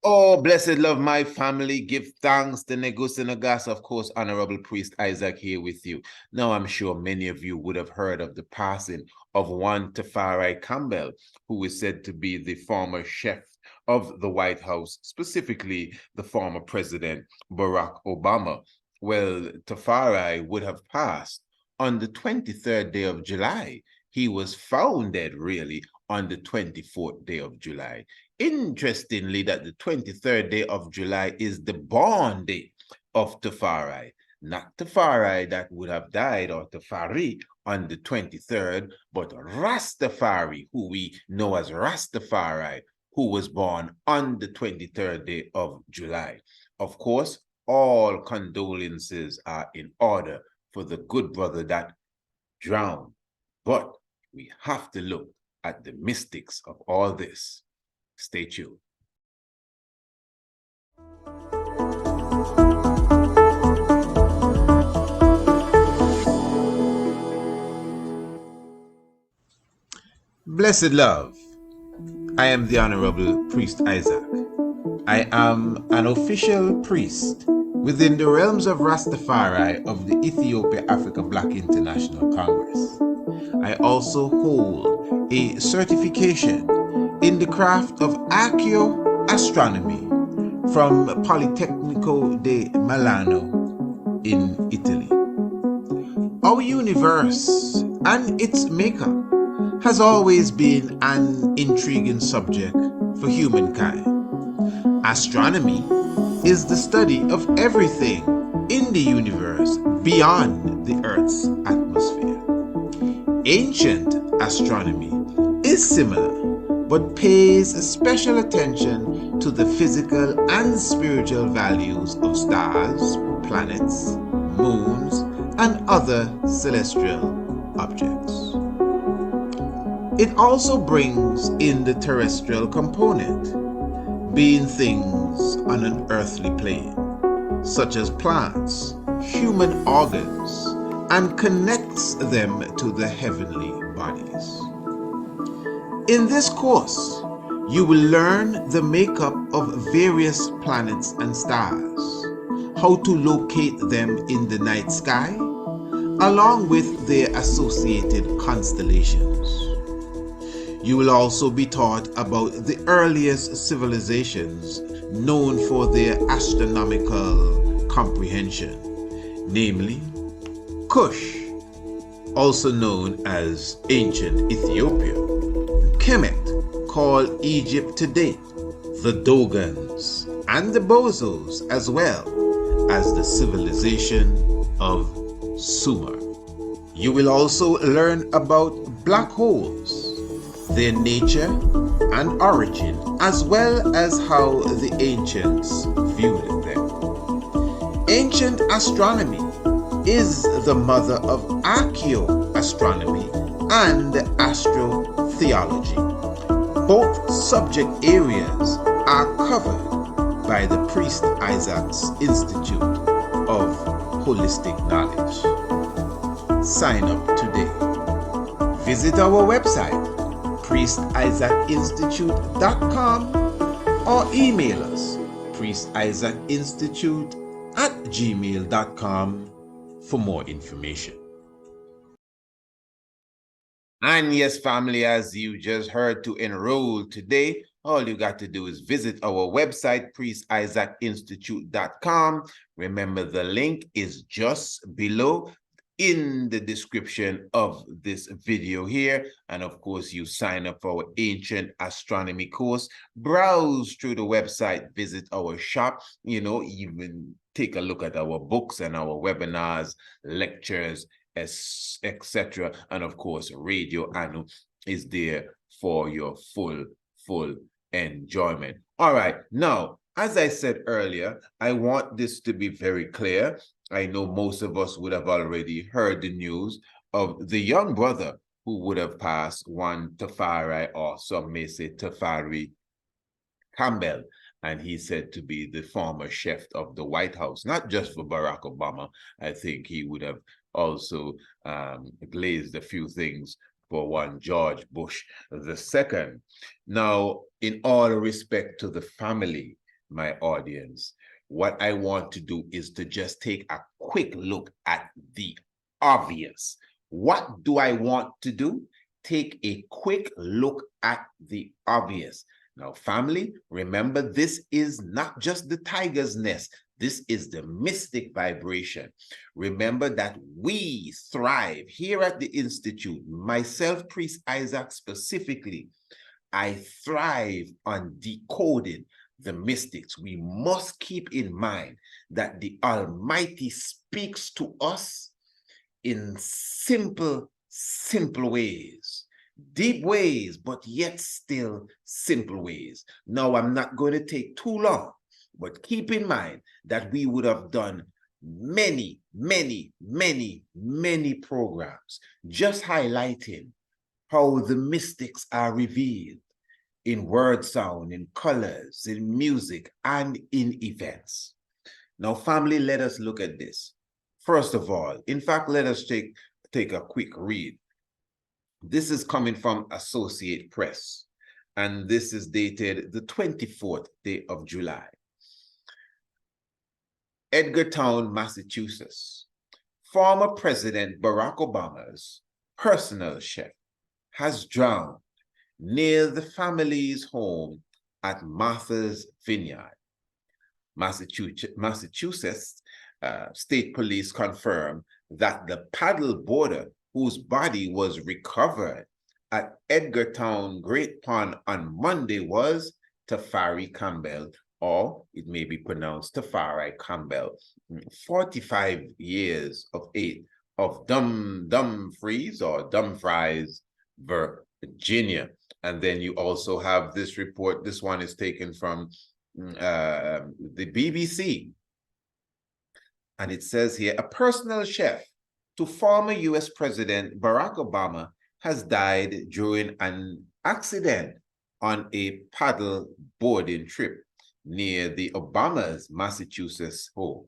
Oh, blessed love, my family. Give thanks to Negus and Nagas, of course, Honorable Priest Isaac here with you. Now, I'm sure many of you would have heard of the passing of one Tafari Campbell, who is said to be the former chef of the White House, specifically the former President Barack Obama. Well, Tafari would have passed on the 23rd day of July. He was founded, really, on the 24th day of July. Interestingly, that the 23rd day of July is the born day of Tafari, not Tafari that would have died, or Tafari, on the 23rd, but Rastafari, who we know as Rastafari, who was born on the 23rd day of July. Of course, all condolences are in order for the good brother that drowned, but we have to look at the mystics of all this. Stay tuned. Blessed love, I am the Honorable Priest Isaac. I am an official priest within the realms of Rastafari of the Ethiopia Africa Black International Congress. I also hold a certification in the craft of ARCHAEOASTRONOMY from Politecnico di Milano in Italy. Our universe and its makeup has always been an intriguing subject for humankind. Astronomy is the study of everything in the universe beyond the Earth's atmosphere. Ancient astronomy is similar, but pays special attention to the physical and spiritual values of stars, planets, moons, and other celestial objects. It also brings in the terrestrial component, being things on an earthly plane, such as plants, human organs, and connects them to the heavenly bodies. In this course, you will learn the makeup of various planets and stars, how to locate them in the night sky, along with their associated constellations. You will also be taught about the earliest civilizations known for their astronomical comprehension, namely Kush, also known as ancient Ethiopia, Kemet, called Egypt today, the Dogons, and the Bozos, as well as the civilization of Sumer. You will also learn about black holes, their nature and origin, as well as how the ancients viewed them. Ancient astronomy is the mother of archaeoastronomy and astrotheology. Both subject areas are covered by the Priest Isaac's Institute of Holistic Knowledge. Sign up today. Visit our website, priestisaacinstitute.com, or email us, priestisaacinstitute@gmail.com, for more information. And yes, family, as you just heard, to enroll today, all you got to do is visit our website, priestisaacinstitute.com. Remember, the link is just below in the description of this video here. And of course, you sign up for our Ancient Astronomy course, browse through the website, visit our shop, even take a look at our books and our webinars, lectures, etc. And of course, Radio Anu is there for your full enjoyment. All right, now, as I said earlier, I want this to be very clear. I know most of us would have already heard the news of the young brother who would have passed, one Tafari, or some may say Tafari Campbell, and he's said to be the former chef of the White House, not just for Barack Obama. I think he would have also glazed a few things for one George Bush II. Now, in all respect to the family, my audience, what I want to do is to just take a quick look at the obvious. What do I want to do? Take a quick look at the obvious. Now, family, remember, this is not just the tiger's nest. This is the mystic vibration. Remember that we thrive here at the Institute, myself, Priest Isaac specifically, I thrive on decoding the mystics. We must keep in mind that the Almighty speaks to us in simple ways. Deep ways, but yet still simple ways. Now, I'm not going to take too long, but keep in mind that we would have done many programs just highlighting how the mystics are revealed in word sound, in colors, in music, and in events. Now, family, let us look at this. First of all, in fact, let us take a quick read. This is coming from Associate Press, and this is dated the 24th day of July. Edgartown, Massachusetts. Former President Barack Obama's personal chef has drowned near the family's home at Martha's Vineyard. Massachusetts State Police confirmed that the paddle boarder whose body was recovered at Edgartown Great Pond on Monday was Tafari Campbell, or it may be pronounced Tafari Campbell, 45 years of age, of Dumfries, Virginia. And then you also have this report. This one is taken from the BBC. And it says here, a personal chef to former US President Barack Obama has died during an accident on a paddle boarding trip near the Obama's Massachusetts home.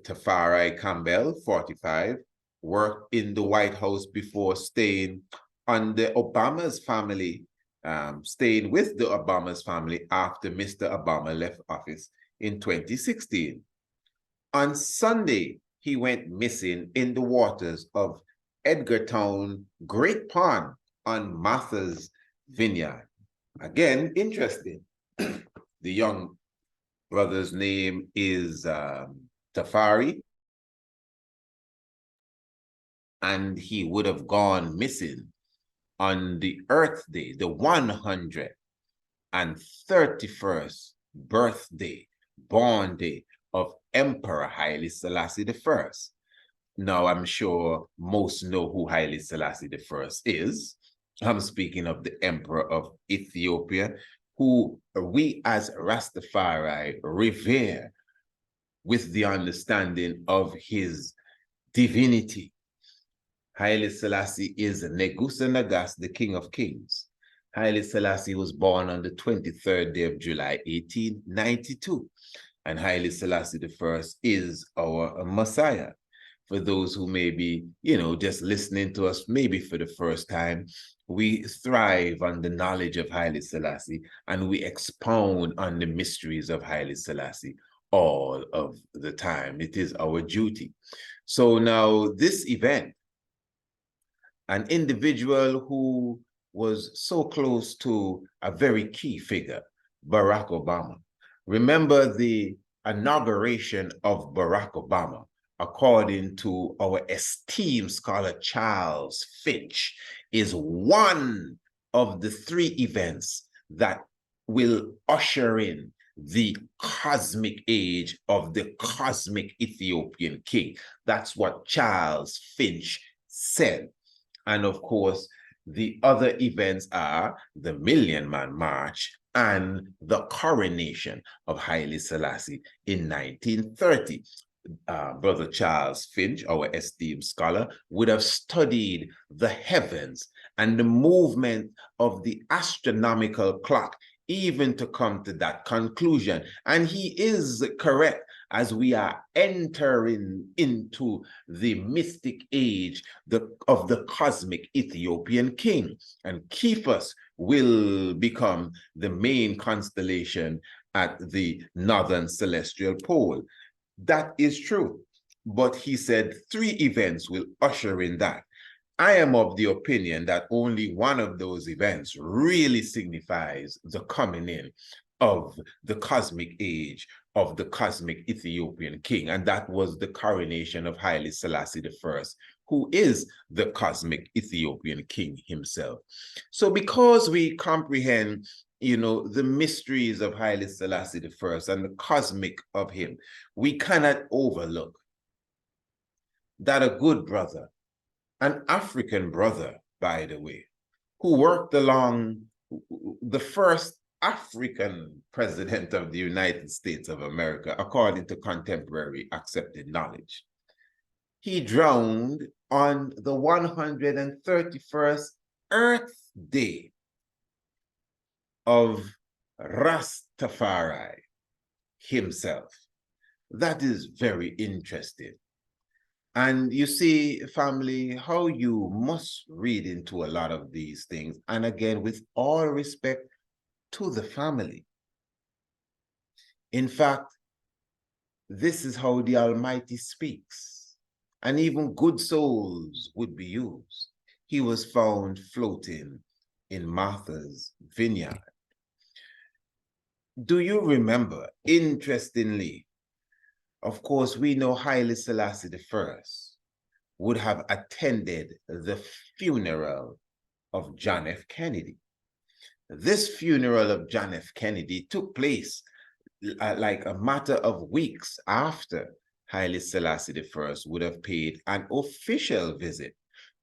Tafari Campbell, 45, worked in the White House before staying with the Obama's family after Mr. Obama left office in 2016. On Sunday, he went missing in the waters of Edgartown Great Pond on Martha's Vineyard. Again, interesting. The young brother's name is Tafari, and he would have gone missing on the Earth Day, the 131st birthday, born day of Emperor Haile Selassie I. Now, I'm sure most know who Haile Selassie I is. I'm speaking of the Emperor of Ethiopia, who we as Rastafari revere with the understanding of his divinity. Haile Selassie is Negusa Nagas, the King of Kings. Haile Selassie was born on the 23rd day of July, 1892. And Haile Selassie I is our Mosiah. For those who may be, just listening to us maybe for the first time, we thrive on the knowledge of Haile Selassie, and we expound on the mysteries of Haile Selassie all of the time. It is our duty. So now this event, an individual who was so close to a very key figure, Barack Obama. Remember the inauguration of Barack Obama, according to our esteemed scholar Charles Finch, is one of the 3 events that will usher in the cosmic age of the cosmic Ethiopian king. That's what Charles Finch said. And of course, the other events are the Million Man March and the coronation of Haile Selassie in 1930. Brother Charles Finch, our esteemed scholar, would have studied the heavens and the movement of the astronomical clock, even to come to that conclusion. And he is correct. as we are entering into the mystic age of the cosmic Ethiopian king. And Kephas will become the main constellation at the northern celestial pole. That is true. But he said 3 events will usher in that. I am of the opinion that only one of those events really signifies the coming in of the cosmic age of the cosmic Ethiopian king, and that was the coronation of Haile Selassie I, who is the cosmic Ethiopian king himself. So because we comprehend, the mysteries of Haile Selassie I and the cosmic of him, we cannot overlook that a good brother, an African brother, by the way, who worked along the first African president of the United States of America, according to contemporary accepted knowledge. He drowned on the 131st Earth Day of Rastafari himself. That is very interesting. And you see, family, how you must read into a lot of these things. And again, with all respect to the family. In fact, this is how the Almighty speaks. And even good souls would be used. He was found floating in Martha's vineyard. Do you remember, interestingly, of course, we know Haile Selassie I would have attended the funeral of John F. Kennedy. This funeral of John F. Kennedy took place like a matter of weeks after Haile Selassie I would have paid an official visit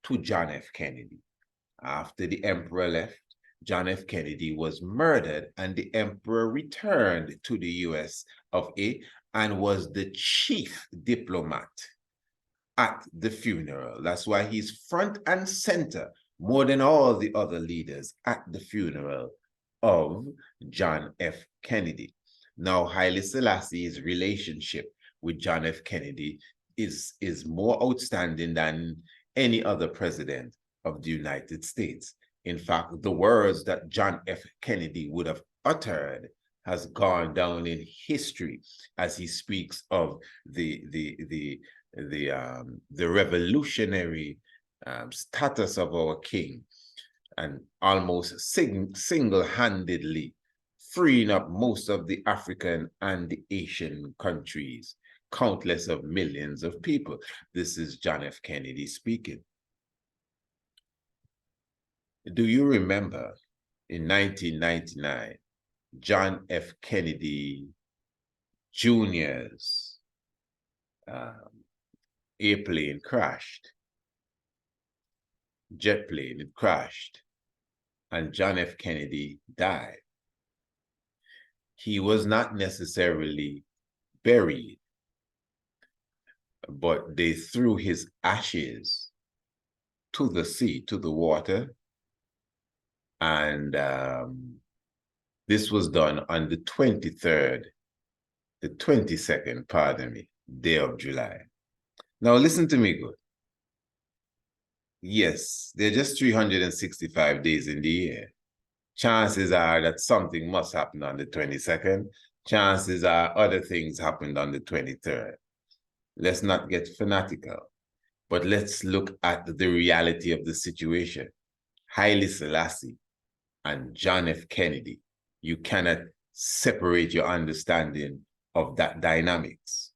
to John F. Kennedy. After the emperor left, John F. Kennedy was murdered, and the emperor returned to the US of A and was the chief diplomat at the funeral. That's why he's front and center more than all the other leaders at the funeral of John F. Kennedy. Now, Haile Selassie's relationship with John F. Kennedy is more outstanding than any other president of the United States. In fact, the words that John F. Kennedy would have uttered has gone down in history as he speaks of the revolutionary status of our king, and almost single-handedly freeing up most of the African and the Asian countries, countless of millions of people. This is John F. Kennedy speaking. Do you remember in 1999, John F. Kennedy Jr.'s airplane crashed, jet plane, it crashed, and John F. Kennedy died. He was not necessarily buried, but they threw his ashes to the sea, to the water, and this was done on the 22nd, pardon me, day of July. Now listen to me good. Yes, there are just 365 days in the year. Chances are that something must happen on the 22nd. Chances are other things happened on the 23rd. Let's not get fanatical, but let's look at the reality of the situation. Haile Selassie and John F. Kennedy, you cannot separate your understanding of that dynamics.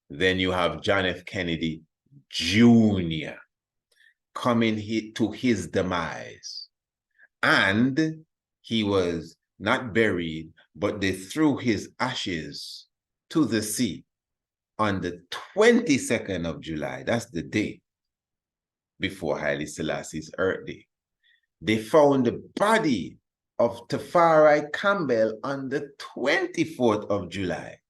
Then you have John F. Kennedy Jr. coming to his demise. And he was not buried, but they threw his ashes to the sea on the 22nd of July. That's the day before Haile Selassie's Earth Day. They found the body of Tafari Campbell on the 24th of July.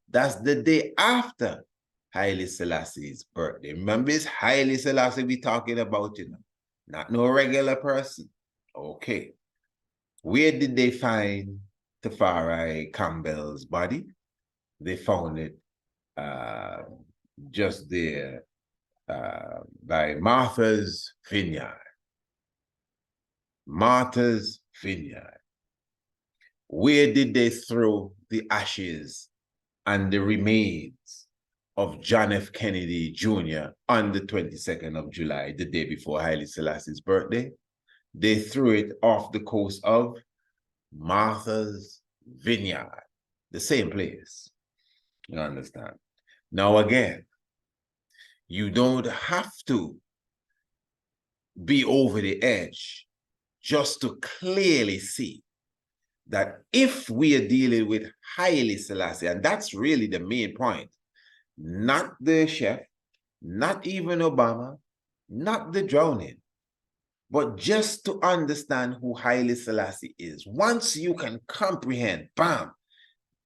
That's the day after Haile Selassie's birthday. Remember, it's Haile Selassie we're talking about, not no regular person. Okay. Where did they find Tafari Campbell's body? They found it just there by Martha's Vineyard. Martha's Vineyard. Where did they throw the ashes and the remains of John F. Kennedy Jr. on the 22nd of July, the day before Haile Selassie's birthday? They threw it off the coast of Martha's Vineyard, the same place. You understand? Now again, you don't have to be over the edge just to clearly see that if we are dealing with Haile Selassie, and that's really the main point, not the chef, not even Obama, not the drowning, but just to understand who Haile Selassie is. Once you can comprehend, bam,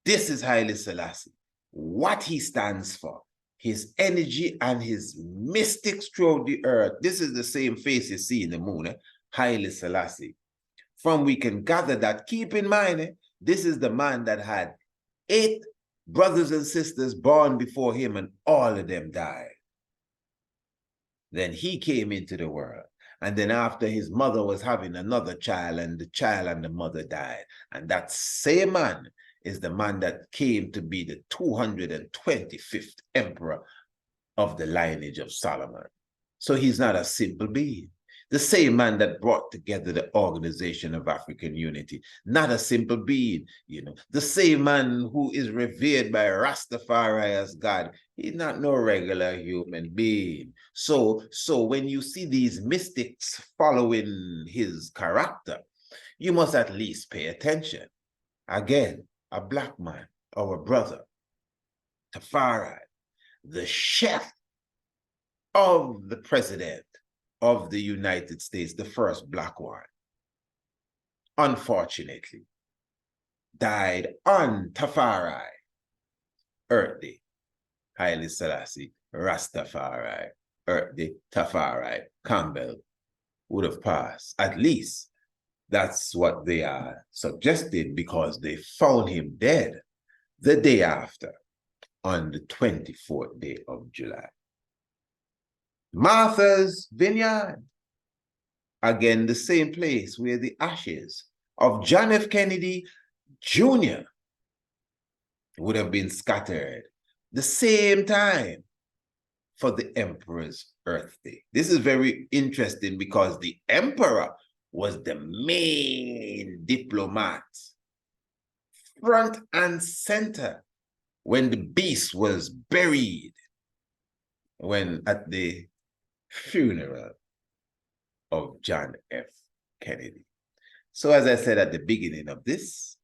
this is Haile Selassie, what he stands for, his energy and his mystics throughout the earth. This is the same face you see in the moon, Haile Selassie. From we can gather that, keep in mind, this is the man that had 8 brothers and sisters born before him, and all of them died. Then he came into the world. And then after his mother was having another child, and the child and the mother died. And that same man is the man that came to be the 225th emperor of the lineage of Solomon. So he's not a simple being. The same man that brought together the Organization of African Unity, not a simple being, you know. The same man who is revered by Rastafari as God, he's not no regular human being. So when you see these mystics following his character, you must at least pay attention. Again, a black man, our brother, Tafari, the chef of the president of the United States, the first black one, unfortunately, died on Tafari, Earth Day. Haile Selassie, Rastafari, Earth Day, Tafari, Campbell would have passed. At least that's what they are suggesting, because they found him dead the day after, on the 24th day of July. Martha's Vineyard, again, the same place where the ashes of John F. Kennedy Jr. would have been scattered the same time for the emperor's birthday. This is very interesting because the emperor was the main diplomat, front and center, when the beast was buried, when at the funeral of John F. Kennedy. So as I said at the beginning of this,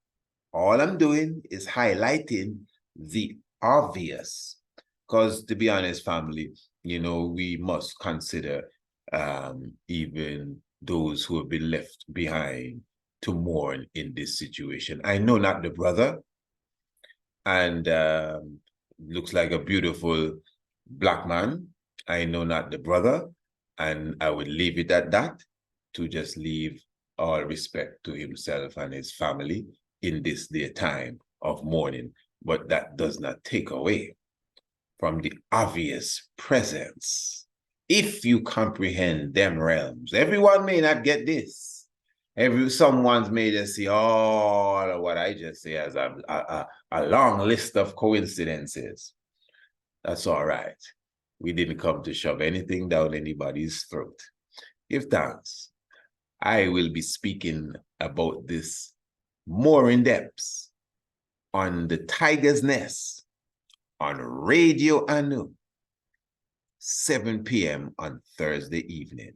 all I'm doing is highlighting the obvious, because to be honest, family, you know, we must consider even those who have been left behind to mourn in this situation. I know not the brother, and looks like a beautiful black man. I know not the brother, and I would leave it at that, to just leave all respect to himself and his family in this their time of mourning. But that does not take away from the obvious presence. If you comprehend them realms, everyone may not get this. Someone may just see all of what I just say as a long list of coincidences. That's all right. We didn't come to shove anything down anybody's throat. Give thanks. I will be speaking about this more in depth on the Tiger's Nest on Radio Anu, 7 p.m. on Thursday evening.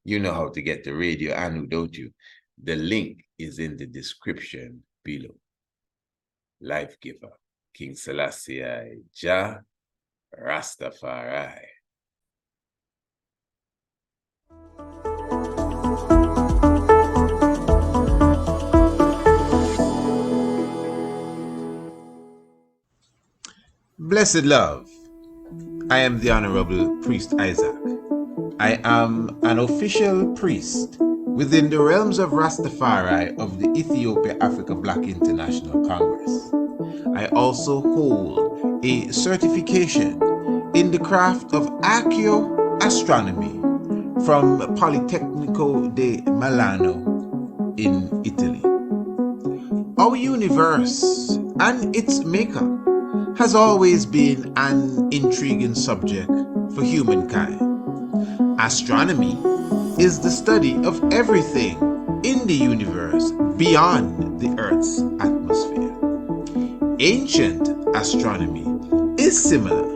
You know how to get to Radio Anu, don't you? The link is in the description below. Life Giver, King Selassie, Jah Rastafari. Blessed love, I am the Honorable Priest Isaac. I am an official priest within the realms of Rastafari of the Ethiopia Africa Black International Congress. I also hold a certification in the craft of ARCHAEOASTRONOMY from Politecnico di Milano in Italy. Our universe and its makeup has always been an intriguing subject for humankind. Astronomy is the study of everything in the universe beyond the Earth's atmosphere. Ancient astronomy is similar,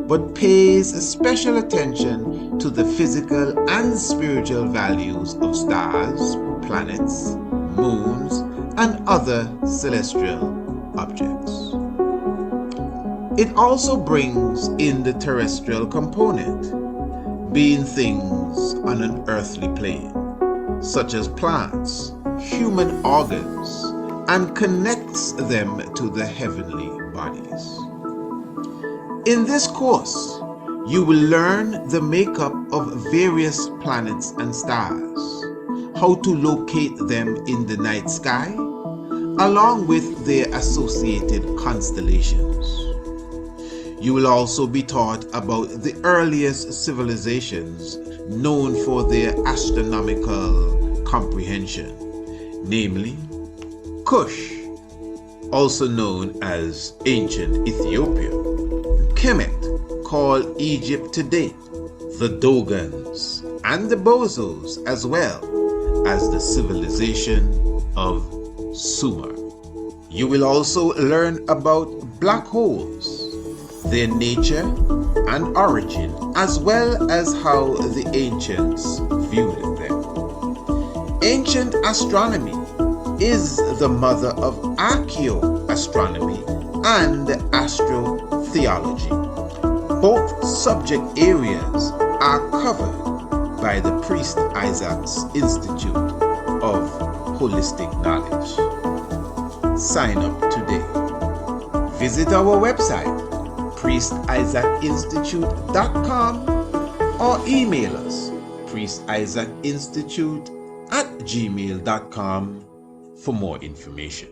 but pays special attention to the physical and spiritual values of stars, planets, moons, and other celestial objects. It also brings in the terrestrial component, being things on an earthly plane, such as plants, human organs, and connects them to the heavenly bodies. In this course, you will learn the makeup of various planets and stars, how to locate them in the night sky, along with their associated constellations. You will also be taught about the earliest civilizations known for their astronomical comprehension, namely Kush, also known as ancient Ethiopia, Kemet, called Egypt today, the Dogons, and the Bozos, as well as the civilization of Sumer. You will also learn about black holes, their nature and origin, as well as how the ancients viewed them. Ancient astronomy is the mother of archaeoastronomy and astrotheology. Both subject areas are covered by the Priest Isaac's Institute of Holistic Knowledge. Sign up today. Visit our website, priestisaacinstitute.com, or email us, priestisaacinstitute@gmail.com, for more information.